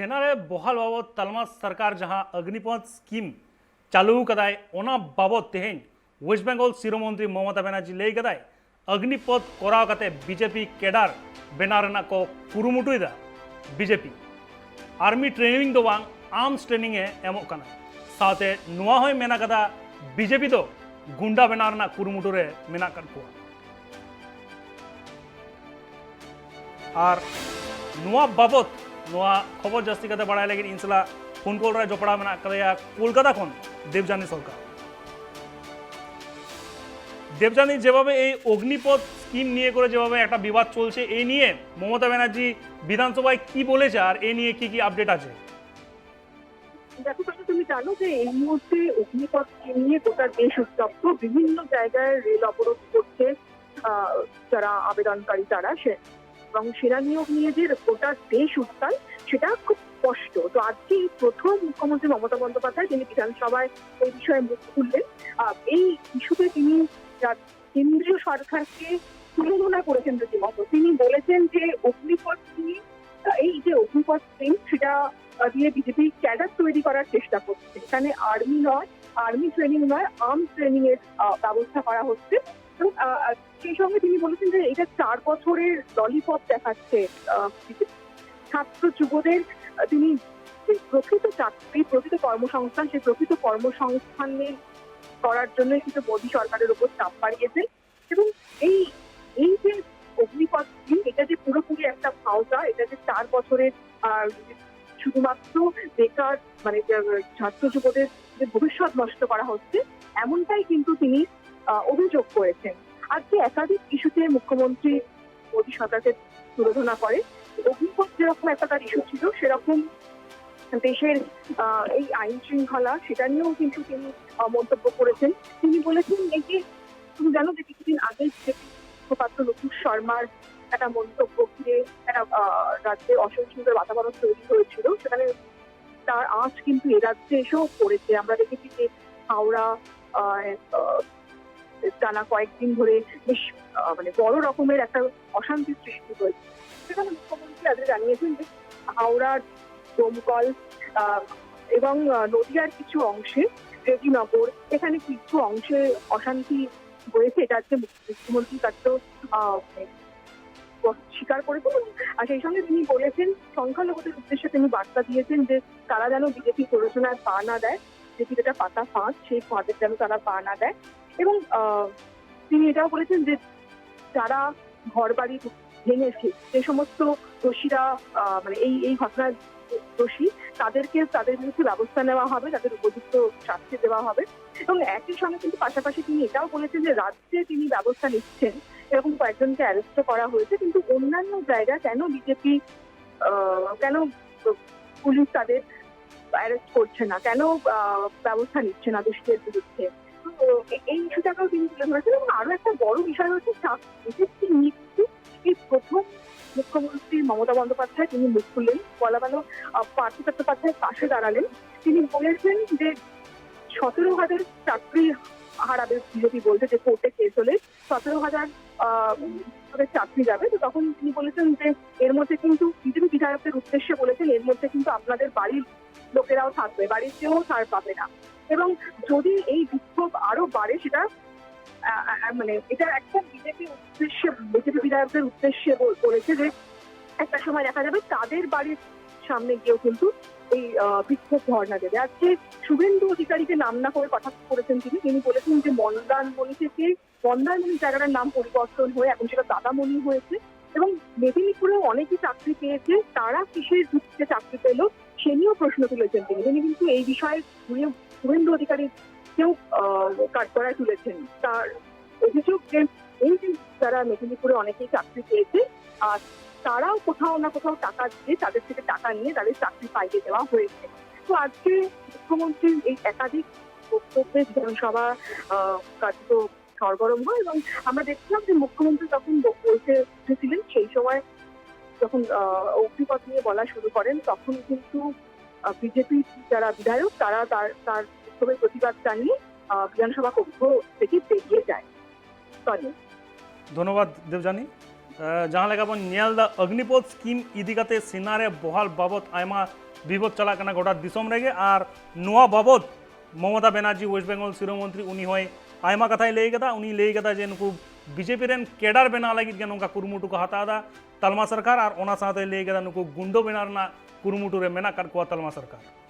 सेना रे बहाल बाबत तलमा सरकार जहां अग्निपथ स्कीम चालू कदाय ओना बाबत तेहें वेस्ट बेंगल शिरोमंत्री ममता बनर्जी लई कदाय अग्निपथ कोराव कते बीजेपी केडार बेनारना को कुरुमुटुइदा बीजेपी आर्मी ट्रेनिंग दो बांग आर्म्स ट्रेनिंग ए एमो कना साथे नुआ होय मेना कदा बीजेपी दो गुंडा बेनारना कुरुमुटु रे मेना कन को और नुआ बाबत नुआ खबर जास्ती कते बड़ाय लेकिन इनसला फोन कॉल रे जोपड़ा मेना कदया कोलकाता खन देवजानी सरकार देवजानी जेभाবে এই অগ্নিপথ স্কিম নিয়ে করে যেভাবে একটা বিবাদ চলছে এই নিয়ে মমতা ব্যানার্জি বিধানসভায় কি বলেছে আর এই নিয়ে কি কি আপডেট আছে? দেখো তুমি জানো যে এই মুহূর্তে অগ্নিপথ স্কিম নিয়ে গোটা দেশ উত্তপ্ত, বিভিন্ন জায়গায় রেল অবরোধ করছে যারা আবেদনকারী তারা এবং সেনা নিয়োগ নিয়ে যে গোটা দেশ উত্তাল সেটা খুব স্পষ্ট। তো আজকে প্রথম মুখ্যমন্ত্রী মমতা বন্দ্যোপাধ্যায় তিনি বিধানসভায় এই বিষয়ে মুখ খুললেন। এই ইস্যুতে তিনি কেন্দ্রীয় সরকারকে তুলনা করেছেন রীতিমতো। তিনি বলেছেন যে অগ্নিপথ নিয়ে এই যে অগ্নিপথ স্কিম সেটা দিয়ে বিজেপি ক্যাডার তৈরি করার চেষ্টা করছে। এখানে আর্মি নয়, আর্মি ট্রেনিং নয়, আর্মস ট্রেনিং এর ব্যবস্থা করা হচ্ছে। এবং সেই সঙ্গে তিনি বলেছেন যে এটা 4 বছরের ললিপপ দেখাচ্ছে ছাত্র যুবদের। তিনি প্রকৃত চাকরি, প্রকৃত কর্মসংস্থান, সেই প্রকৃত কর্মসংস্থানের করার জন্য কিন্তু মোদী সরকারের উপর চাপ বাড়িয়েছেন। এবং এই যে অগ্নিপথ স্কিম এটা যে পুরোপুরি একটা ভাওতা, এটা যে 4 বছরের শুধুমাত্র বেকার মানে ছাত্র যুবদের যে ভবিষ্যৎ নষ্ট করা হচ্ছে এমনটাই কিন্তু তিনি অভিযোগ করেছেন। আজকে একাধিক ইস্যুতে মুখ্যমন্ত্রী মোদী সরকারকে তুলনা করে। অগ্নিপথ যেরকম একটা তার ইস্যু ছিল সেরকম দেশের এই আইন শৃঙ্খলা সেটা নিয়েও কিন্তু তিনি মন্তব্য করেছেন। তিনি বলেছেন এই যে তুমি জানো যে কিছুদিন আগে মুখপাত্র নুপুর শর্মার একটা মন্তব্য ঘিরে একটা রাজ্যে অসহিষ্ণুতার বাতাবরণ তৈরি হয়েছিল, সেখানে তার আঁচ কিন্তু এ রাজ্যে এসেও পড়েছে। আমরা দেখেছি যে হাওড়া টানা কয়েকদিন ধরে বেশ মানে বড় রকমের একটা অশান্তির সৃষ্টি হয়েছে। সেখানে মুখ্যমন্ত্রী আজ জানিয়েছেন যে হাওড়ার দমকল এবং নদিয়ার কিছু অংশে রেজিনগর এখানে কিছু অংশে অশান্তি হয়েছে। এটা আজকে মুখ্যমন্ত্রীর কাছেও স্বীকার করেছেন। আর সেই সঙ্গে তিনি বলেছেন সংখ্যালঘুদের উদ্দেশ্যে তিনি বার্তা দিয়েছেন যে তারা যেন বিজেপি প্ররোচনায় পা না দেয়, বিজেপি যেটা পাতা ফাঁদ সেই ফাঁদের যেন তারা পা না দেয়। এবং তিনি এটাও বলেছেন যে যারা ঘর বাড়ি ভেঙেছে যে সমস্ত দোষীরা মানে এই ঘটনার দোষী তাদের বিরুদ্ধে ব্যবস্থা নেওয়া হবে, তাদের উপযুক্ত শাস্তি দেওয়া হবে। এবং একই সঙ্গে কিন্তু পাশাপাশি তিনি এটাও বলেছেন যে রাজ্যে তিনি ব্যবস্থা নিচ্ছেন, এরকম কয়েকজনকে অ্যারেস্ট করা হয়েছে, কিন্তু অন্যান্য জায়গায় কেন বিজেপি কেন পুলিশ তাদের অ্যারেস্ট করছে না, কেন ব্যবস্থা নিচ্ছে না দোষীদের বিরুদ্ধে। এই ইস্যুটাকেও তিনি তুলে ধরেছেন। এবং আরো একটা বড় বিষয় হচ্ছে বিজেপি নিয়ে কিন্তু এই প্রথম মুখ্যমন্ত্রী মমতা বন্দ্যোপাধ্যায় তিনি মুখ খুললেন, বলা ভালো পার্থ চট্টোপাধ্যায়ের পাশে দাঁড়ালেন। তিনি বলেছেন যে 17,000 চাকরি হারাবে বিজেপি, বলছে যে কোর্টে কেস হলে 17,000 চাকরি যাবে। তো তখন তিনি বলেছেন যে এর মধ্যে কিন্তু বিজেপি বিধায়কদের উদ্দেশ্যে বলেছেন এর মধ্যে কিন্তু আপনাদের বাড়ির লোকেরাও থাকবে, বাড়ির কেউ ছাড় পাবে না। এবং যদি এই বিক্ষোভ আরো বাড়ে সেটা মানে এটা একটা বিজেপি বিধায়কদের উদ্দেশ্যে বলেছে যে একটা সময় দেখা যাবে তাদের বাড়ির সামনে গিয়েও কিন্তু এই বিক্ষোভ ধর্ণা দেবে। আজকে শুভেন্দু অধিকারীকে নাম না করে কথা করেছেন তিনি বলেছেন যে মন্দারমণি থেকে মন্দারমণি জায়গাটার নাম পরিবর্তন হয়ে এখন সেটা দাদামণি হয়েছে। এবং মেদিনীপুরেও অনেকেই চাকরি পেয়েছে, তারা কিসের ভিত্তিতে চাকরি পেল সে নিয়েও প্রশ্ন তুলেছেন তিনি কিন্তু এই বিষয়ে শুভেন্দু অধিকারী কেউ কাঠগড়ায় তুলেছেন। তার অভিযোগ যে এই যে যারা মেদিনীপুরে অনেকেই চাকরি পেয়েছে আর তারাও কোথাও না কোথাও টাকা দিয়ে তাদের থেকে টাকা নিয়ে তাদের চাকরি পাইয়ে দেওয়া হয়েছে। তো আজকে মুখ্যমন্ত্রীর এই একাধিক বক্তব্যে বিধানসভা কার্যত সরগরম হয়। এবং আমরা দেখছিলাম যে মুখ্যমন্ত্রী তখন বলতে উঠেছিলেন সেই সময় যখন অগ্নিপথ নিয়ে বলা শুরু করেন তখন কিন্তু বিজেপি যারা বিধায়ক তারা তার বক্তব্যের প্রতিবাদ জানিয়ে বিধানসভা কক্ষ থেকে বেরিয়ে যায়। ধন্যবাদ দেবজানী। जहाँ लेका बन नेल द अग्निपथ स्कीम इदी कते सिनारे बहाल बाबत आयमा विपद चला कना गोटा दिसम रेगे और नुआ बाबत ममता बनर्जी वेस्ट बेंगल शिरोमंत्री उनी होय आयमा कथाय लई कदा उनी लई कदा जे नुकु बीजेपी रेन केडर बेना लगी के नोका कुरुमुटु को हता तलमा सरकार और ओना साथे लई कदा नुकु गुंडो बेनार ना कुरुमुटु रे मेना कर को तलमा सरकार